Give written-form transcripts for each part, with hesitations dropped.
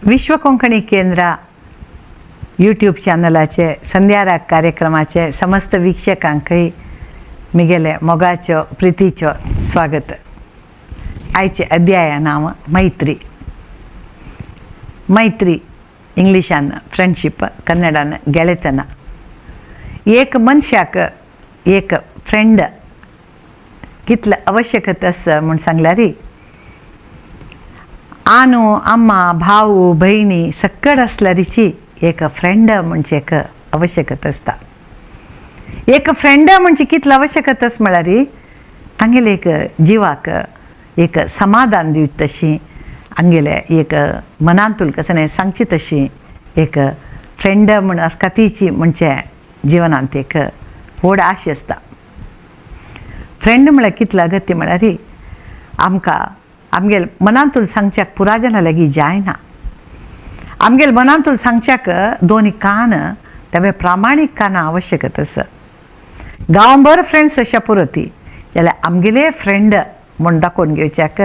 विश्व कोंकणी केंद्र यूट्यूब चॅनलाचे संध्याराग कार्यक्रमाचे समस्त वीक्षकांकय मिगेले मोगाचो प्रीतीचो स्वागत. आयचे अध्याय नाव मैत्री. मैत्री इंग्लिशान फ्रेंडशिप, कन्नडान ಗೆಳೆತನ. एक मनशाक एक फ्रेंड कितलं आवश्यकता आसा म्हूण सांगला री. आनू अम्मा भाऊ बहिणी सक्कड असल्यारीची एक फ्रेंड म्हणजे एक आवश्यकता असता. एक फ्रेंड म्हणजे कितलं आवश्यकता आसा म्हळ्यार तांगेले एक जिवाक एक समाधान दिवता तशी, आमगेले एक मनांतूल कसं सांगची तशी एक फ्रेंड म्हण आसता तीची म्हणजे जिवनांत एक व्हड आश आसता. फ्रेंड म्हळ्यार कितलं अगत्य म्हळ्यार आमकां आमगेल मनांतूल सांगच्याक पुराय जाणां लागीं जायना. आमगेल मनांतूल सांगच्याक दोनी कान तेवे प्रामाणीक कानां आवश्यकता आसा. गांवभर फ्रेंड्स अशा पुरती जाल्यार आमगेले फ्रेंड म्हूण दाखोवन घेवच्याक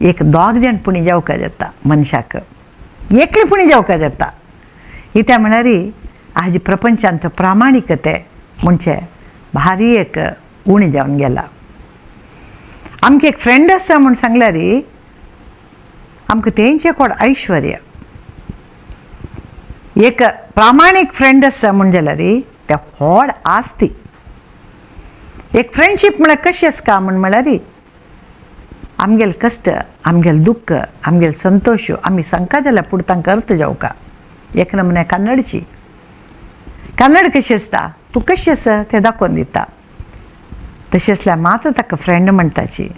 एक दोग जाण पुणी जावका जाता. मनशाक एकली पुणी जावका जाता. कित्याक म्हळ्यार आज प्रपंचांत प्रामाणिकते म्हणजे भारी एक उणी जावन गेला. आमकां एक फ्रेंड आसा म्हूण सांगल्यार आमकां तेंचे कोड ऐश्वर्य. एक प्रामाणीक फ्रेंड आसा म्हूण जाल्यार ते व्हड आस्ती. एक फ्रेंडशीप म्हळ्यार कशी आसता म्हूण म्हळ्यार आमगेल कश्ट, आमगेल दुख्ख, आमगेल संतोश आमी सांगता जाल्यार पुढे तांकां अर्थ जावका. एक नमुने कन्नडची. कन्नड कशी आसता, तूं कशी आसा तें दाखोवन दिता. तशें आसल्यार मात्र ताका फ्रेंड म्हणटाची.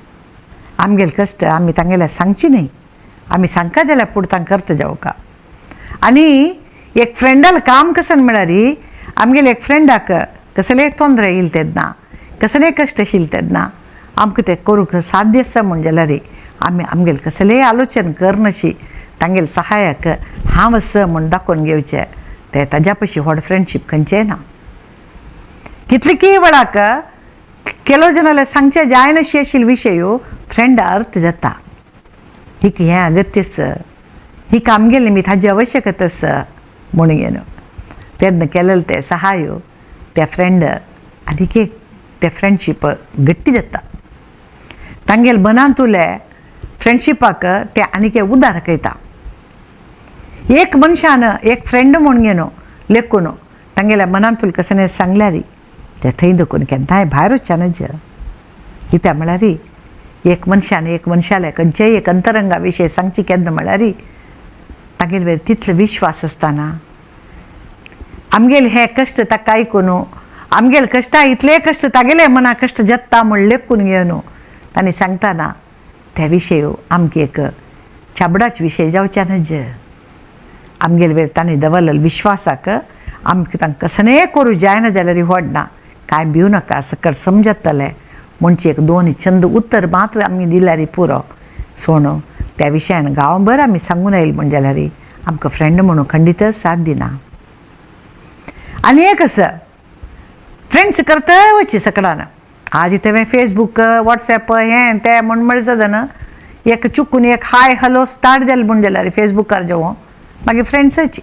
आमगेल कश्ट आमी तांगेल्या सांगची न्ही, आमी सांगता जाल्यार पुढे तांकां अर्थ जावका. आनी एक फ्रेंडाल काम कसन म्हळ्यार आमगेले एक फ्रेंडाक कसले तोंदरे येयले तेन्ना, कसले कश्ट आशिल्ले तेन्ना आमकां तें करूंक साध्य आसा म्हूण जाल्यार आमी आमगेल कसलेय आलोचन करनाशी तांगेल सहायक हांव आसा म्हूण दाखोवन घेवचें. तें ताज्या पशी व्हड फ्रेंडशीप खंयचेंय ना. कितलेकी वेळाक केलो जनाले सांगचे जायनाशी आशिल्ले विशय फ्रेंड अर्थ जाता. हिक हें अगत्य आसा, हिक आमगेल निमित्त हाजी आवश्यकता आसा म्हूण घेवन तेन्ना केलेले ते सहाय त्या फ्रेंड आनीक एक ते फ्रेंडशीप गट्टी जाता. तांगेल मनांत उरले फ्रेंडशिपाक ते आनीक एक उदार दाखयता. एक मनशान एक फ्रेंड म्हूण घेवन लेखून तांगेल्या मनांतूल कसं सांगल्यार ते थंय देखून केन्नाय भायर वचचें नज. कित्याक म्हळ्यार एक मनशान एक मनशाले खंयचेय एक अंतरंगा विशय सांगची केन्ना म्हळ्यार तांगेले वेळ तितलो विश्वास आसतना आमगेल हे कश्ट ताका आयकून आमगेल कश्टा इतले कश्ट तागेले मना कश्ट जत्ता म्हूण लेखून घेवन तांणी सांगतना त्या विशय आमकां एक चाबडाच विशय जावचे नज. आमगेले वेळ तांणी दवरलेले विश्वासाक आमकां तांकां कसलेय करूं जायना जाल्यार व्हड ना, कांय भिवू नाका, सकट समजतले म्हणचे एक दोन छंद उत्तर मात्र आमी दिल्यार पुरो. सोण त्या विशयान गांवभर आमी सांगून आयले म्हण जाल्यार आमकां फ्रेंड म्हणून खंडीतच साथ दिना. आनी एक आसा फ्रेंड्स करता वच्ची सकडान. आज तें फेसबूक वॉट्सॅप हें तें म्हण म्हळें सदन एक चुकून एक हाय हॅलो स्टार्ट जालें म्हण जाल्यार फेसबुकार जेवो मागीर फ्रेंड्साची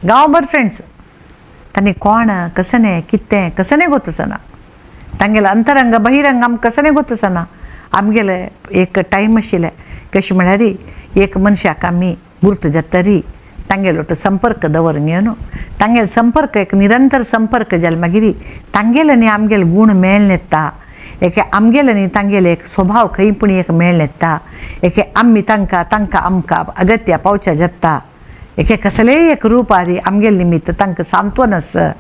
गांवभर फ्रेंड्स. तांणी कोण कसने कितें कसने गोतसना तांगेले अंतरंग बहिरंग आमकां कसने गोतसना. आमगेले एक टायम आशिल्ले कशें म्हळ्यार एक मनशाक आमी गुर्त जातरी तांगेलो संपर्क दवरून घेवन तांगेले संपर्क एक निरंतर संपर्क जाले मागीर तांगेले न्ही आमगेले गूण मेळ येता. एक आमगेले न्ही तांगेले एक स्वभाव खंय पूण एक मेळ येता. एक आमी तांकां तांकां आमकां अगत्य पावच्या जाता. एक कसलेय एक रुपारी आमगेले निमित्त तांकां सांत्वन आसा.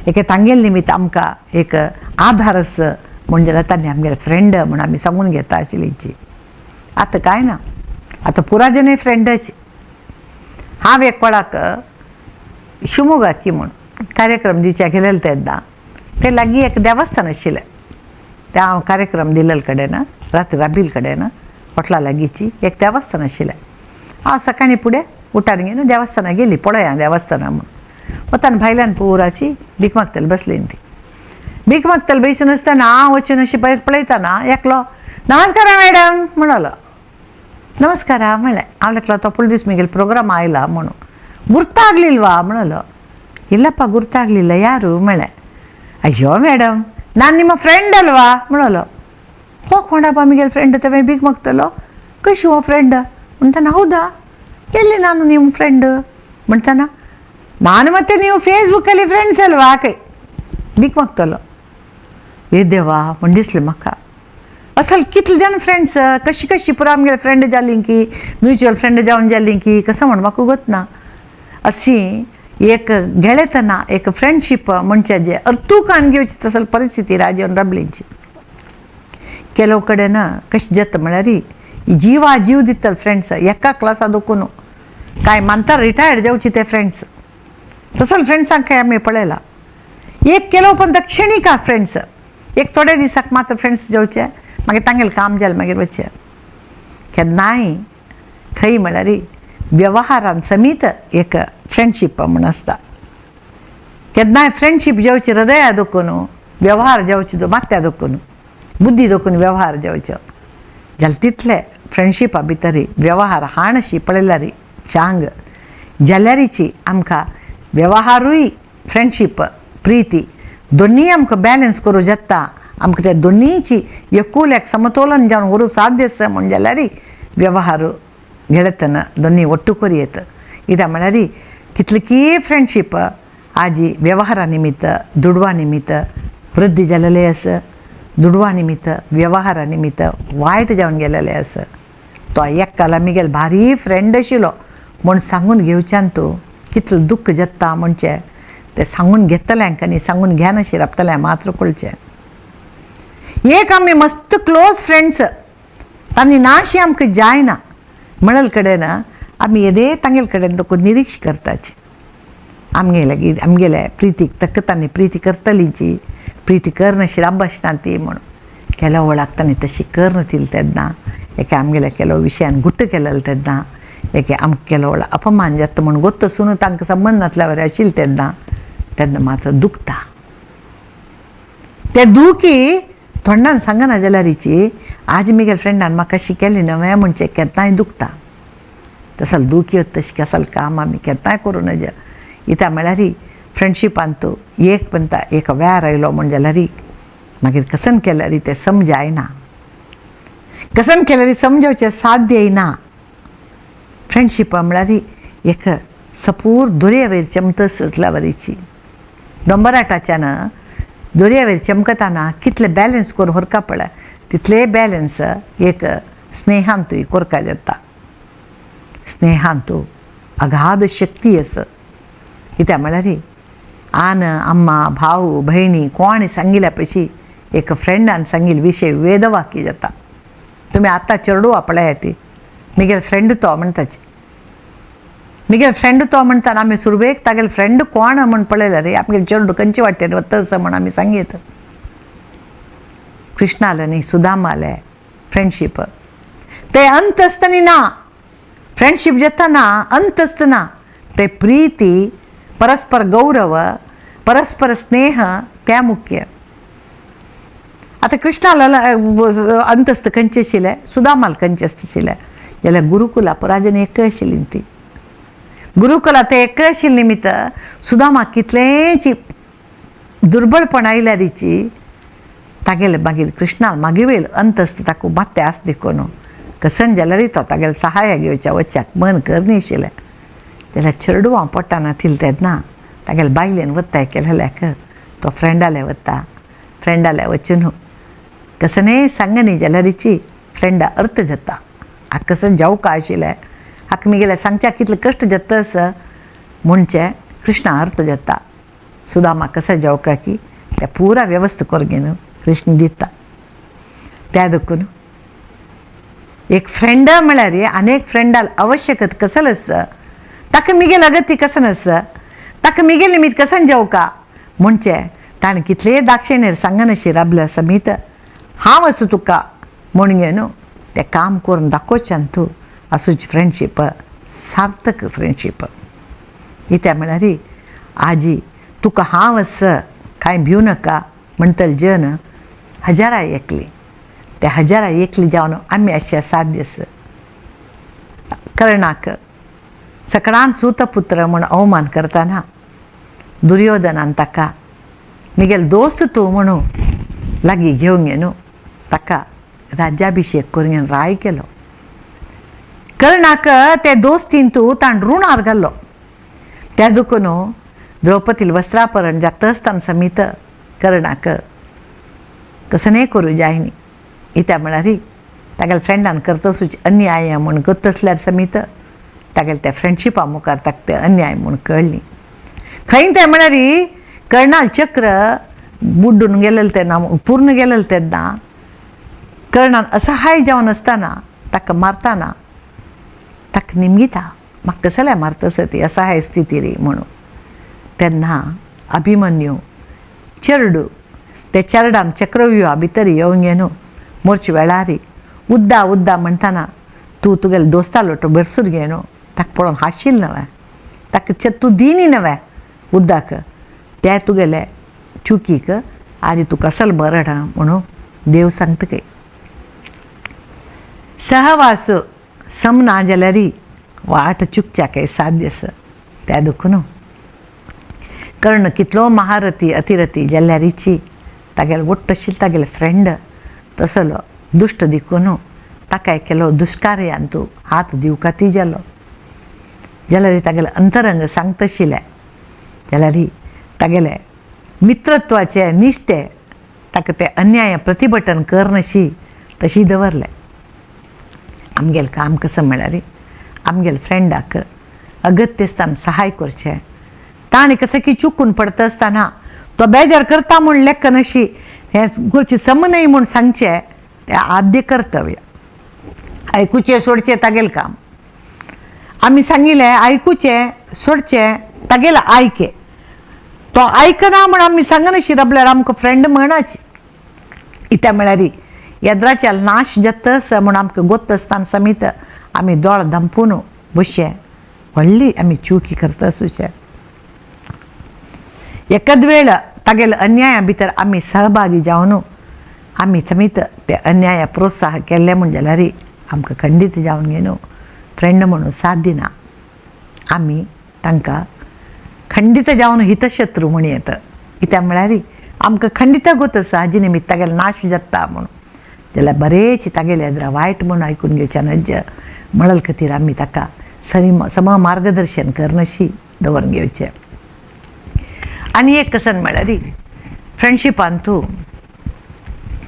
एक तांगेले निमित्त आमकां एक आधार आसा म्हण जाल्यार तांणी आमगेले फ्रेंड म्हूण आमी सांगून घेता आशिल्लीची. आतां कांय ना, आतां पुराय जन फ्रेंडच. हांव एक पळाक शिवमोगाकी म्हूण कार्यक्रम दिवचे गेलेले तेन्ना ते लागीं एक देवस्थान आशिल्लें. ते हांव कार्यक्रम दिलेले कडेन रात्री राबील कडेन हॉटला लागींची एक देवस्थान आशिल्लें. हांव सकाळीं फुडें उठार घेवन देवस्थानाक गेली. पळया देवस्थाना म्हूण वताना भायल्यान पुराची भीक मागतली बसली ती. भीक मागतली बसून आसतना हांव वचून अशी पळयतना एकलो नमस्कार मॅडम म्हणालो. ನಮಸ್ಕಾರ ಮಳೆ ಅವಳಕ್ಲ ತೊಪ್ಪಳು ದಿವ್ಸ ಮಿಗೆಲ್ ಪ್ರೋಗ್ರಾಮ್ ಆಯಿಲ್ಲ ಮಣ್ಣು ಗುರ್ತಾಗ್ಲಿಲ್ವಾ ಮಳಲು ಇಲ್ಲಪ್ಪ ಗುರ್ತಾಗ್ಲಿಲ್ಲ ಯಾರು ಮಳೆ ಅಯ್ಯೋ ಮೇಡಮ್ ನಾನು ನಿಮ್ಮ ಫ್ರೆಂಡ್ ಅಲ್ವಾ ಮಳಲು ಹೋಗ್ಕೊಂಡಪ್ಪ ಮಿಗೆಲ್ ಫ್ರೆಂಡ್ ತವೆ ಬಿಗ್ ಮಗ್ತಲ್ಲೋ ಕಶು ಫ್ರೆಂಡ್ ಅಂತಾನ ಹೌದಾ ಎಲ್ಲಿ ನಾನು ನಿಮ್ಮ ಫ್ರೆಂಡ್ ಮಾಡ್ತಾನ ನಾನು ಮತ್ತೆ ನೀವು ಫೇಸ್ಬುಕ್ಕಲ್ಲಿ ಫ್ರೆಂಡ್ಸ್ ಅಲ್ವಾ ಕೈ ಬಿಗ್ ಮಗ್ತಲ್ಲೋ येदेवा म्हण दिसलें म्हाका असल कितले जाण फ्रेंड्स कशी कशी पुरो आमगे फ्रेंड जालीं की म्युच्युअल फ्रेंड जावन जालीं की कसं म्हण म्हाका गोतना अशी एक ಗೆಳೆತನ एक ಫ್ರೆಂಡ್ಶಿಪ್ ಮುಂಚೆಜೆ ಅರ್ಥೂ ಕಾಣ್ಗೆವಚ್ಚಿ ತಸಲ್ ಪರಿಸ್ಥಿತಿ ರಾಜ್ಯವನ್ನು ರಬ್ಲಿಂಚಿ ಕೆಲವು ಕಡೆನ ಕಷ್ಟ ಜತ್ತ म्हळ्यारी ಈ ಜೀವ जीव दितल फ्रेंड्स एका क्लासा दुखून काय म्हणता रिटायर्ड जावची ते फ्रेंड्स तसल फ्रेंड्सांक काय आमी पळयला एक केलो पण क्षणिक फ्रेंड्स एक थोडे दिसाक मात्र फ्रेंड्स जेवचे मागीर तांगेलें काम जालें मागीर वचचे केन्नाय खंय म्हळ्यार व्यवहारान समीत एक फ्रेंडशीप म्हण आसता केन्नाय फ्रेंडशीप जेवची हृदया दुखून व्यवहार जेवचे माथ्या दुखून बुद्धी दुखून व्यवहार जेवच्यो जाल्यार तितले फ्रेंडशिपा भितर व्यवहार हाणशी पळयल्यार चांग जाल्यारीची आमकां व्यवहारूय फ्रेंडशीप प्रीती दोन्ही आमकां बॅलन्स करूं शकता आमकां त्या दोन्हीची एकुल्याक समतोलन जावन व्हरूं साध्य आसा म्हण जाल्यार व्यवहार ಗೆಳೆತನ दोन्ही ಒಟ್ಟು करी येता कित्याक म्हळ्यार कितलीकी फ्रेंडशीप आजी व्यवहारा निमित्त दुडवा निमित्त वृद्धी जालेले आसा दुडवा निमित्त व्यवहारा निमित्त वायट जावन गेलेले आसा तो एककाला मिगेल भारी फ्रेंड आशिल्लो म्हूण सांगून घेवच्यान तूं कितलें दुख्ख जाता म्हणचे ते सांगून घेतल्यांक आनी सांगून घेनाशी राबतल्या मात्र कळचें एक आमी मस्त क्लोज फ्रेंड्स तांणी नाशी आमकां जायना म्हणल कडेन आमी येदे तांगेल कडेन देखून निरीक्ष करताची आमगेले प्रितीक तक्क तांणी प्रिती करतलीची प्रिती करनाशी राबशना ती म्हणून केलो वळाक तांणी तशी करना ती तेन्ना एके आमगेले केलो विशयान गुट्ट केलेलो तेन्ना एके आमकां केलो वळा अपमान जाता म्हूण गोत्तसून तांकां संबंद नासल्या आशिल्ले तेन्ना मात्र दुखता ते दुखी तोंडान सांगना जाल्यारीची आज मिगेल फ्रेंडान म्हाका अशी केली नवे म्हणचे केन्नाय दुखता तसल दुखी तशी केसल काम आमी केन्नाय करूं नज इता म्हळ्यार फ्रेंडशिपान तूं एक म्हणटा एक व्यार आयलो म्हण जाल्यार मागीर कसन केल्यार ते समजायना कसन केल्यार समजोवचें साध्य येना फ्रेंडशिपा म्हळ्यार एक सपूर दोरये चमतस आसल्यावरीची दोंबराटाच्यान दोरयावेर चमकताना कितले बॅलन्स करून व्हरका पळय तितले बॅलन्स एक स्नेहांतूय करका जाता स्नेहांतू अगाध शक्ती आसा कित्याक म्हळ्यार आन अम्मा भाऊ भयणी कोणी सांगिल्ल्या पैशी एक फ्रेंडान सांगिल्ले विशय वेदवाक्य जाता तुमी आतां चेडूं पळया ती मिगेल फ्रेंड तो म्हणटाची मिगेल फ्रेंड तो म्हणटा आमी सुरवेक तागेले फ्रेंड कोण म्हण पळयल्यार आमगे चेडूं खंयचे वाटेन वता आसा म्हण आमी सांगीत कृष्णाले न्ही सुदामाले फ्रेंडशीप ते अंत आसतना ना फ्रेंडशीप जातना अंत आसतना ते प्रीती परस्पर गौरव परस्पर स्नेह त्या मुख्य आतां कृष्णाला अंत आसता खंयचे आशिल्ले सुदामाल खंयचे आसताशिल्ले जाल्यार गुरुकुला पराजन एक आशिल्ली ती गुरुकुला ते एक आशिल्ले निमित्त सुदामा कितलेंची दुर्बळपण आयल्यारीची तागेले मागीर कृष्णा मागीर वेल अंत आसता ताका मात्ते आस देखून कसन जाल्यार तो तागेले सहाय घेवच्या वच्च्याक मन करनी आशिल्लें जाल्यार चेडूं पोट्टान आथिल्लें तेन्ना तागेले बायलेन वता केलेल्याक तो फ्रेंडाले वता फ्रेंडाले वचून कसने सांगनी जाल्यारीची फ्रेंडा अर्थ जाता हाका कसन जावका आशिल्लें हाका मिगेले सांगच्या कितले कश्ट जाता आसा म्हणचे कृष्णा अर्थ जाता सुदामा कसा जावका की त्या पुरा व्यवस्था करगेन कृष्ण दिता त्या देखून एक फ्रेंड म्हळ्यार अनेक फ्रेंडाल आवश्यकत कसल आसा ताका मिगेल अगत्य कसन आसा ताका मिगेल निमित्त कसन जावका म्हणचे ताणें कितले दाक्षिणेर सांगनाशी राबल्या समीत हांव आसूं तुका म्हण न्हू तें काम करून दाखोवच्यान तूं आसूची फ्रेंडशीप सार्थक फ्रेंडशीप कित्याक म्हळ्यार आजी तुका हांव आसा कांय भिवू नाका म्हणटले जन हजारा एकली त्या हजारा एकली जावन आमी अशें साध्य आसा कर्णाक सगळ्यान सूतपुत्र म्हूण अवमान करतना दुर्योधनान ताका मिगेल दोस्त तूं म्हणून लागीं घेवंक न्हू ताका राज्याभिशेक करून राय केलो. कर्णाक ते दोस्तीन तूं ताण ऋणार घाल्लो. त्या दुखून द्रौपदी वस्त्रापरण जाता आसतना समीत कर्णाक कसं नाही करूं जाय न्ही. इत्या म्हळ्यार तागेल्या फ्रेंडान करतसूच अन्याय म्हूण गत आसल्यार समीत तागेल्या त्या फ्रेंडशिपा मुखार ताका ते अन्याय म्हूण कळ्ळी. खंय तें म्हळ्यार कर्णाल चक्र बुड्डून गेलेलें तेन्ना पूर्ण गेलेलें तेन्ना कर्णान असहाय जावन आसतना ताका मारतना ताका निमगिता म्हाका कसल्या मारतस ती असहाय स्थिती रे म्हणून. तेन्ना अभिमन्यू चरडू ते चरडान चक्रव्यूहा भितर येवंक न्हू मोरचे वेळार उद्दा उद्दा म्हणटाना तूं तुगेले दोस्ता लोटो बेरसून घे न्हू ताका पळोवन हांशिल्ल नवे ताका तूं दिनी नवे उद्दाक ते तुगेले चुकीक आदी तूं कसल मरण म्हणून देव सांगता. सहवास समना जाल्यार वाट चुकच्याक साध्य आसा. त्या दुखून कर्ण कितलो महारथी अतिरथी जाल्यारीची तागेले वट्ट आशिल्लो तागेले फ्रेंड तसलो दुश्ट देखून ताका केलो दुश्कार्यान तूं हात दिवका ती जालो जाल्यार तागेले अंतरंग सांगता आशिल्लें जाल्यार तागेले मित्रत्वाचे निश्टे ताका ते अन्याय प्रतिभटन करनशी तशी दवरलें. आमगेलें काम कसं म्हळ्यार आमगेल्या फ्रेंडाक अगत्य आसतना सहाय करचें. ताणें कसं की चुकून पडटा आसतना तो बेजार करता म्हूण लेख नशी हें करचें सम न्हय म्हूण सांगचें तें आद्य कर्तव्य. आयकुचें सोडचें तागेलें काम. आमी सांगिल्लें आयकुचें सोडचें तागेलें आयके. तो आयकना म्हूण आमी सांगनाशी राबल्यार आमकां फ्रेंड म्हणनाची. इत्या म्हळ्यार येद्राच्या नाश जातस म्हूण आमकां गोत्त आसतना समीत आमी दोळ धंपून बसचें व्हडली आमी चुकी करता आसुचें. एकद वेळ तागेले अन्याया भितर आमी सहभागी जावन आमी समीत ते अन्याया प्रोत्साह केल्ले म्हूण जाल्यार आमकां खंडीत जावन घेवन फ्रेंड म्हणून साथ दिना. आमी तांकां खंडीत जावन हितशत्रू म्हूण येता. कित्याक म्हळ्यार आमकां खंडीत गोत आसा हाजे निमित्त तागेलो नाश जाता म्हणून जाल्यार बरेंच तागेले येद्रा वायट म्हणून आयकून घेवचें नज म्हणल खातीर आमी ताका सम मार्गदर्शन करनशी दवरून घेवचें. आनी एक कसन म्हळ्यार फ्रेंडशिपान तूं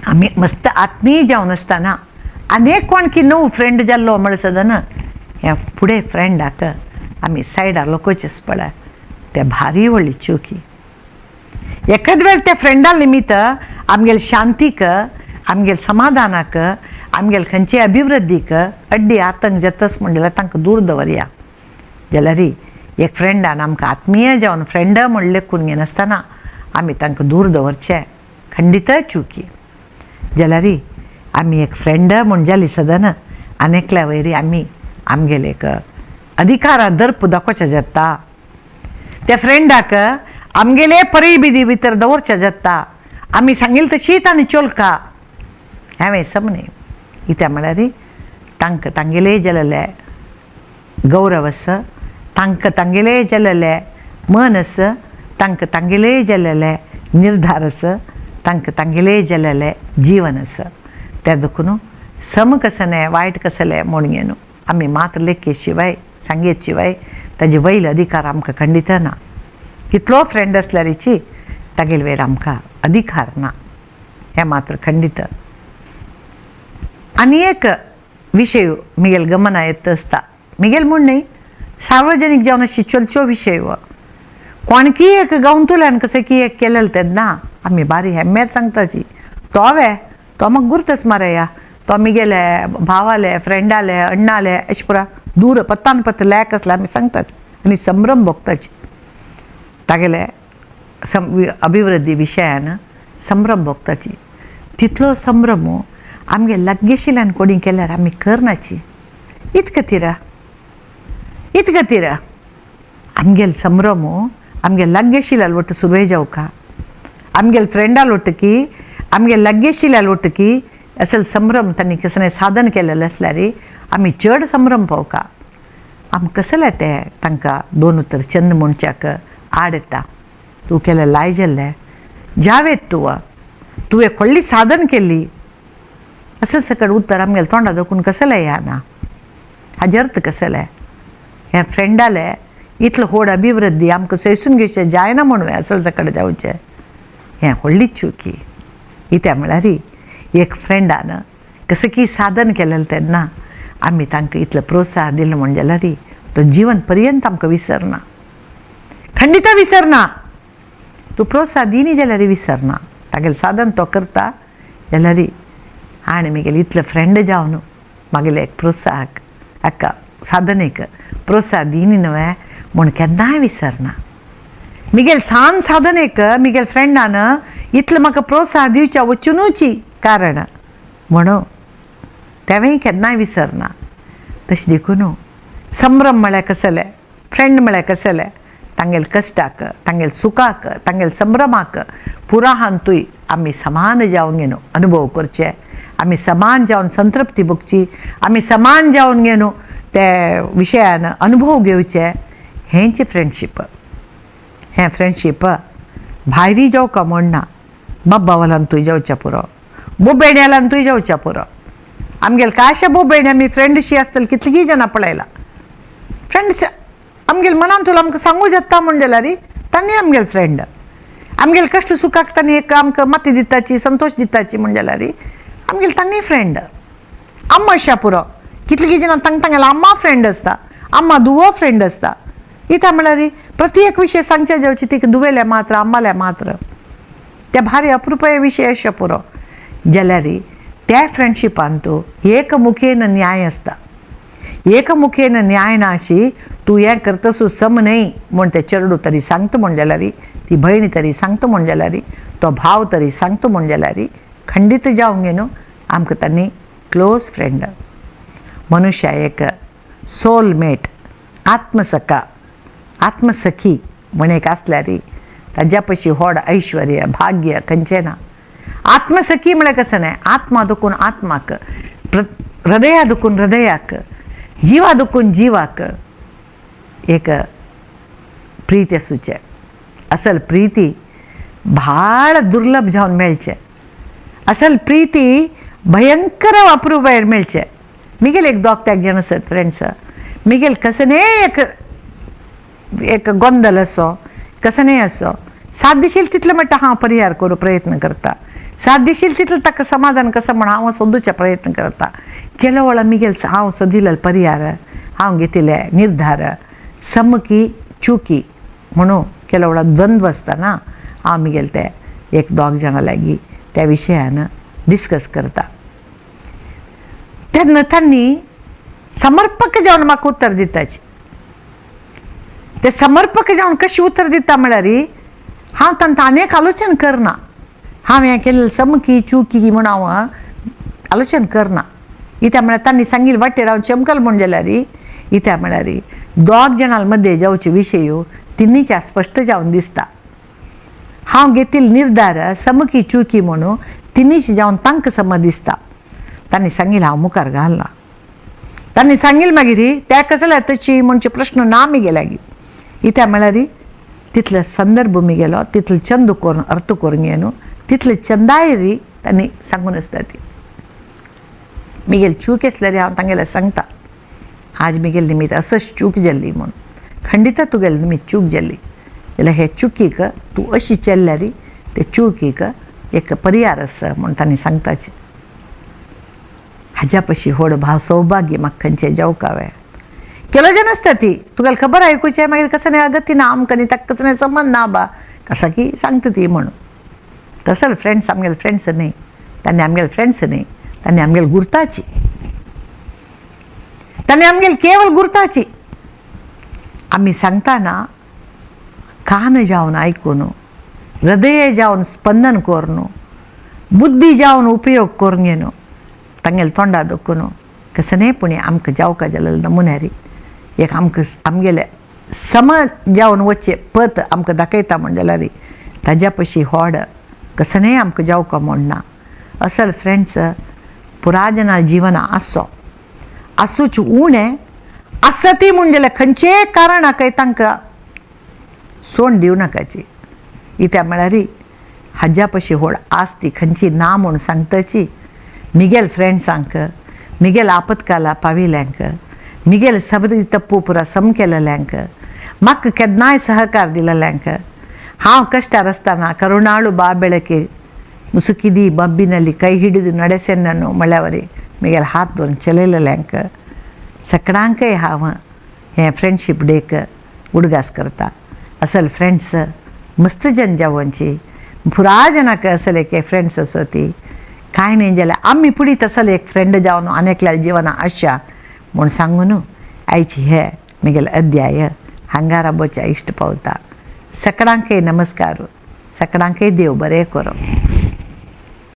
आमी मस्त आत्मीय जावन आसतना आनीक कोण की न्हू फ्रेंड जाल्लो म्हण सदन ह्या फुडें फ्रेंडाक आमी सायडार लोकोचेच पळय ते भारी व्हडली चुकी. एखाद वेळ त्या फ्रेंडा निमित्त आमगेले शांतीक आमगेले समाधानाक आमगेले खंयचे अभिवृद्धीक अड्डी आतंक जातस म्हण जाल्यार तांकां दूर दवरया. जाल्यार एक फ्रेंडान आमकां आत्मीय जावन फ्रेंड म्हण लेखून घेनासतना आमी तांकां दूर दवरचें खंडीत चुकी. जाल्यार आमी एक फ्रेंड म्हण जाली सदन आनेकल्या वयरी आमी आमगेले एक अधिकारा दर्प दाखोवचें जाता. त्या फ्रेंडाक आमगेले परिबिदी भितर दवरचें जाता. आमी सांगिल्लें तशी ताणें चोलका हांवें समने. कित्याक म्हळ्यार तांकां तांगेले जाल्ले गौरव आसा, तांकां तांगेले जाल्ले मन आसा, तांकां तांगेले जाल्ले निर्धार आसा, तांकां तांगेले जाल्ले जीवन आसा. त्या देखून सम कसलें वायट कसलें म्हूण घेवन आमी मात्र लेखे शिवाय सांगेत शिवाय ताजे वैल अधिकार आमकां खंडीत ना. कितलो फ्रेंड आसल्यारीची तागेले वयर आमकां अधिकार ना हें मात्र खंडीत. आनी एक विशय मिगेल गमना येत आसता मिगेल म्हूण न्ही सार्वजनीक जावन अशी चलच्यो विशय हो कोणकी एक गांवतुल्यान कशें की एक केलेलें तेन्ना आमी बारी हेम्मेर सांगताची तो म्हाका गुर्तस मारया तो मिगेले भावाले फ्रेंडाले अण्णाले अशें पुरा दूर पत्तान पत्त लॅक आसले आमी सांगतात आनी संभ्रम भोगताची तागेले अभिवृद्धी विशयान संभ्रम भोगताची. तितलो संभ्रम आमगे लागींशिल्ल्यान कोणी केल्यार आमी करनाची. इत खातीर आमगेल संभ्रम आमगे लागींशिल्ल्या लोट सुरवें जावका. आमगेल फ्रेंडा लोट की आमगे लागींशिल्ल्या लोट की असल संभ्रम त्यांनी कसं साधन केलेलं असल्यार आमी चड संभ्रम पावका आमकां कसलें तें तांकां दोन उतर चंद मनशाक आड येता तूं केलें लायजल्लें जावेद तुवें व्हडली साधन केल्ली असं सकट उत्तर आमगेलें तोंडा दखून कसलें येना हाजे अर्थ कसलें हें फ्रेंडालें इतलो व्हड अभिवृद्धी आमकां सैसून घेवचें जायना म्हणून असल सकट जावचें हें व्हडलीच चुकी कित्याक म्हळ्यार एक फ्रेंडान कसं की साधन केलेलें तेन्ना आमी तांकां इतलो प्रोत्साहन दिलो म्हणजे जाल्यार तो जीवन पर्यंत आमकां विसरना खंडित विसरना तूं प्रोत्साहन दिनी जाल्यार विसरना तागेलें साधन तो करता जाल्यार आनी म्हगेलें इतलें फ्रेंड जावन म्हागेलें एक प्रोत्साहक हाका साधनेक प्रोत्साहन दिनी न्हय म्हूण केन्नाय विसरना म्हगेल सान साधनेक म्हगेल फ्रेंडान इतलें म्हाका प्रोत्साहन दिवच्या वचुनूची कारण म्हणून तेंवूय केन्नाय विसरना तशें देखून संभ्रम म्हळ्यार कसलें फ्रेंड म्हळ्यार कसलें तांगेल कश्टाक तांगेल सुखाक तांगेल संभ्रमाक पुराहांतूय आमी समान जावन घेवन अनुभव करचे आमी समान जावन संतृप्ती भोगची आमी समान जावन घेवन ते विशयान अनुभव घेवचे हेंची फ्रेंडशीप हें फ्रेंडशीप भायरी जावका म्हणना बाब भावालांतूय जावचें पुरो बोबेण्यालांतूय जावचें पुरो आमगेल कायशे बोबेणी आमी फ्रेंडशी आसतली कितलींय जाणां पळयला फ्रेंड्स आमगेल मनान तुला आमकां सांगू येता म्हणजे जाल्यार तांणी आमगेल फ्रेंड आमगेल कश्ट सुखाक तांणी एक आमकां माती दिताची संतोष दिताची म्हणजे जाल्यार आमगेल तांणी फ्रेंड अम्मा अशा पुरो कितलीं जाणां तांगेलो अम्मा फ्रेंड आसता अम्मा दुवो फ्रेंड आसता इता म्हळ्यार प्रत्येक विशय सांगचे जावचे तिका दुवेले मात्र अम्माले मात्र ते भारी अप्रुपय विशय अशे पुरो जाल्यार त्या फ्रेंडशिपान तूं एकमुखेन न्याय आसता एकमुखेन न्याय ना अशी तूं हें करतसू सम न्हय म्हूण तें चेडूं तरी सांगता म्हण जाल्यार ती भयण तरी सांगता म्हण जाल्यार तो भाव तरी सांगता म्हण जाल्यार खंडीत जावंक न्हू आमकां तांणी क्लोज फ्रेंड मनुष्या एक सोलमेट आत्मसखा आत्मसखी म्हण एक आसल्यार ताज्या पशी व्हड ऐश्वर्य भाग्य खंयचें ना आत्मसखी म्हळ्यार कशें न्हय आत्मा दुखून आत्माक हृदया दुखून हृदयाक जिवा दुखून जिवाक एक प्रीती आसूचें असल प्रीती भाळ दुर्लभ जावन मेळचें असल प्रीती भयंकर अप्रूपायर मेळचें म्हगेल एक दोग त्याग जाण आसत फ्रेंड्स म्हगेल कसनेय एक गोंदल असो कसनेय असो साध्यशील तितलें म्हणटा हांव परिहार करूं प्रयत्न करता साध्यशील तितलें ताका समाधान कसं म्हण हांव सोदूचे प्रयत्न करता केलो वेळा म्हगेल हांव सोदिल्लो परिहार हांव घेतिल्ले निर्धार सम की चुकी म्हणून केलो वेळा द्वंद्व आसतना हांव म्हगेल ते एक दोग जाणां लागीं त्या विशयान डिस्कस करता तेन्ना तांणी समर्पक जावन म्हाका उत्तर दिताचें ते समर्पक जावन कशें उत्तर दिता म्हळ्यार हांव तांकां आनीक आलोचन करना हांव हें केलें समकी चुकी म्हूण हांव आलोचन करना इत्या म्हळ्यार तांणी सांगिल्ले वाटेर हांव चमकल म्हण जाल्यार इत्या म्हळ्यार दोग जाणां मदें जावच्यो विशयो तिनीच्या स्पश्ट जावन दिसता हांव घेतिल्लो निर्धार समकी चुकी म्हणून तिनीच जावन तांकां सम दिसता तांणी सांगिल्लें हांव मुखार घालना तांणी सांगिल्लें मागीर त्या कसल्या तशी म्हणचे प्रश्न ना म्हगे लागीं इत्या म्हळ्यार तितलो संदर्भ म्हगेलो तितलो चंद करून अर्थ करून घेवन तितले चंदायरी तांणी सांगून आसता ती म्हगेल चूक आसल्यार हांव तांगेले सांगता आज म्हगेल निमित्त असोच चूक जाल्ली म्हूण खंडीत तुगेले निमित्त चूक जाल्ली जाल्यार हे चुकीक तूं अशी चल्ल्यार ते चुकीक एक परिहार आसा म्हूण तांणी सांगताचें हाज्या पशी व्हड भाव सौभाग्य म्हाका खंयचें जावकावें केलो जाण आसता ती तुगेलें खबर आयकुचें मागीर कसं न्हय अगती ना आमकां न्ही ताका कसो संबंद ना बा कसा की सांगता ती म्हणून तसल फ्रेंड्स आमगेले फ्रेंड्स न्ही तांणी आमगेले फ्रेंड्स न्ही तांणी आमगेले गुर्ताची तांणी आमगेले केवळ गुर्ताची आमी सांगतना कान जावन आयकून हृदय जावन स्पंदन करून बुद्धी जावन उपयोग करून घेवन तांगेले तोंडा दखून कसनेपणी आमकां जावका जाल्यार नमुन्यार एक आमकां आमगेले सम जावन वचचे पत आमकां दाखयता म्हण जाल्यार ताज्या पशी व्हड कसनेय आमकां जावका म्हण ना असल फ्रेंड्स पुरा जना जीवन आसूच उणे आसती म्हणजे खंयचे कारण आकय तांकां सोंड दिव नाकाची इत्या म्हळ्यार हाज्या पशी व्हड आस्ती खंयची ना म्हूण सांगताची मिगेल फ्रेंड्सांक मिगेल आपतकाला पाविल्यांक मिगेल सबरी तप्पू पुरा सम केलेल्यांक म्हाका केन्नाय सहकार दिलेल्यांक हांव कश्टार आसतना करुणाळू बा ಬೆಳಕೆ ಮುಸುಕಿದಿ ಬಬ್ಬಿನಲ್ಲಿ ಕೈ ಹಿಡಿದು ನಡೆಸೆನ್ನನ್ನು ಮಳೆಯವರಿ मिगेल हात धरून चलयलेल्यांक सगळ्यांकय हांव हे फ्रेंडशीप डेक उडगास करता असल फ्रेंड्स मस्त जन जावनची पुरा जनाक असल एक फ्रेंड्स असो ती कांय न्ही जाल्यार आमी पुडीत असल एक फ्रेंड जावन अनेकल्या जिवना आशा म्हूण सांगून आयची हे मिगेल अध्याय हांगार बोच्या इश्ट पावता सगळ्यांकय नमस्कार सगळ्यांकय देव बरें करूं.